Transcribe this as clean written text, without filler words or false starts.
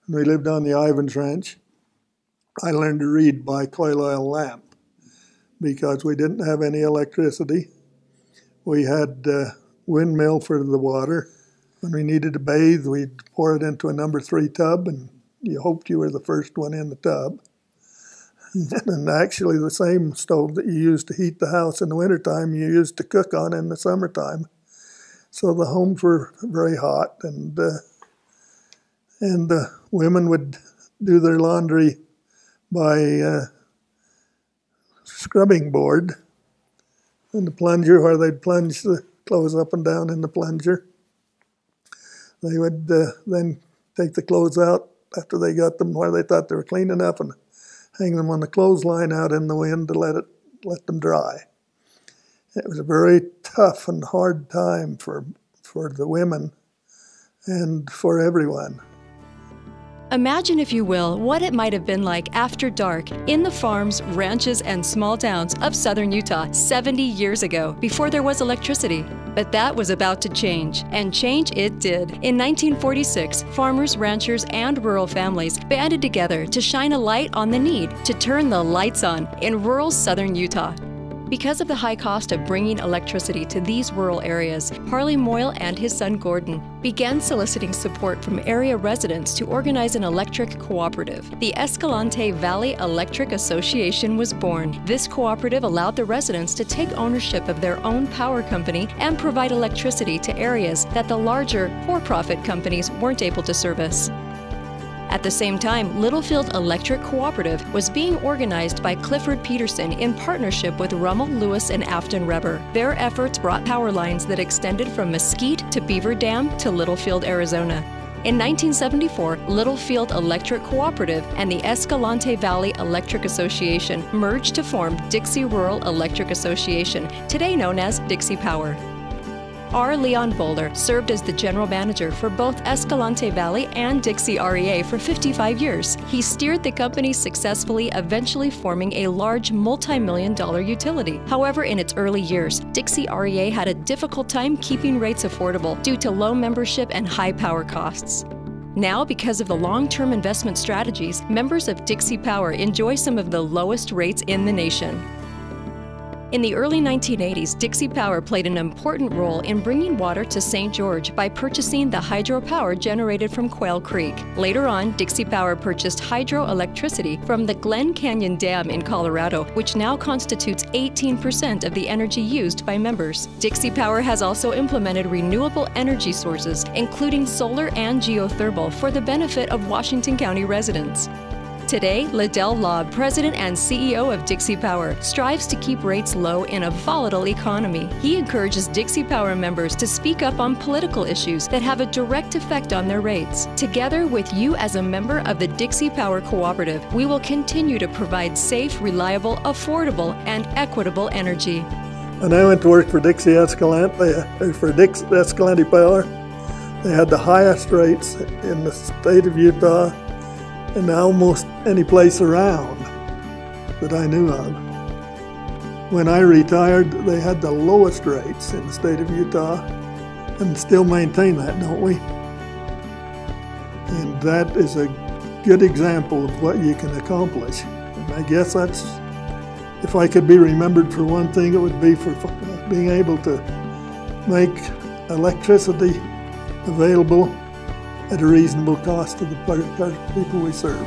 and we lived on the Ivans Ranch. I learned to read by coil oil lamp because we didn't have any electricity. We had windmill for the water. When we needed to bathe, we'd pour it into a number 3 tub, and you hoped you were the first one in the tub. And actually the same stove that you used to heat the house in the wintertime, you used to cook on in the summertime. So the homes were very hot, and the women would do their laundry by scrubbing board and the plunger, where they'd plunge the clothes up and down in the plunger. They would then take the clothes out after they got them where they thought they were clean enough and hang them on the clothesline out in the wind to let them dry. It was a very tough and hard time for the women and for everyone. Imagine, if you will, what it might have been like after dark in the farms, ranches, and small towns of southern Utah 70 years ago, before there was electricity. But that was about to change, and change it did. In 1946, farmers, ranchers, and rural families banded together to shine a light on the need to turn the lights on in rural southern Utah. Because of the high cost of bringing electricity to these rural areas, Harley Moyle and his son Gordon began soliciting support from area residents to organize an electric cooperative. The Escalante Valley Electric Association was born. This cooperative allowed the residents to take ownership of their own power company and provide electricity to areas that the larger, for-profit companies weren't able to service. At the same time, Littlefield Electric Cooperative was being organized by Clifford Peterson in partnership with Rummel, Lewis, and Afton Reber. Their efforts brought power lines that extended from Mesquite to Beaver Dam to Littlefield, Arizona. In 1974, Littlefield Electric Cooperative and the Escalante Valley Electric Association merged to form Dixie Rural Electric Association, today known as Dixie Power. R. Leon Boulder served as the general manager for both Escalante Valley and Dixie REA for 55 years. He steered the company successfully, eventually forming a large multi-million-dollar utility. However, in its early years, Dixie REA had a difficult time keeping rates affordable due to low membership and high power costs. Now, because of the long-term investment strategies, members of Dixie Power enjoy some of the lowest rates in the nation. In the early 1980s, Dixie Power played an important role in bringing water to St. George by purchasing the hydropower generated from Quail Creek. Later on, Dixie Power purchased hydroelectricity from the Glen Canyon Dam in Colorado, which now constitutes 18% of the energy used by members. Dixie Power has also implemented renewable energy sources, including solar and geothermal, for the benefit of Washington County residents. Today, Liddell Laub, president and CEO of Dixie Power, strives to keep rates low in a volatile economy. He encourages Dixie Power members to speak up on political issues that have a direct effect on their rates. Together with you as a member of the Dixie Power Cooperative, we will continue to provide safe, reliable, affordable, and equitable energy. When I went to work for Dixie Escalante, Escalante Power, they had the highest rates in the state of Utah and almost any place around that I knew of. When I retired, they had the lowest rates in the state of Utah, and still maintain that, don't we? And that is a good example of what you can accomplish. And I guess that's, if I could be remembered for one thing, it would be for being able to make electricity available at a reasonable cost to the people we serve.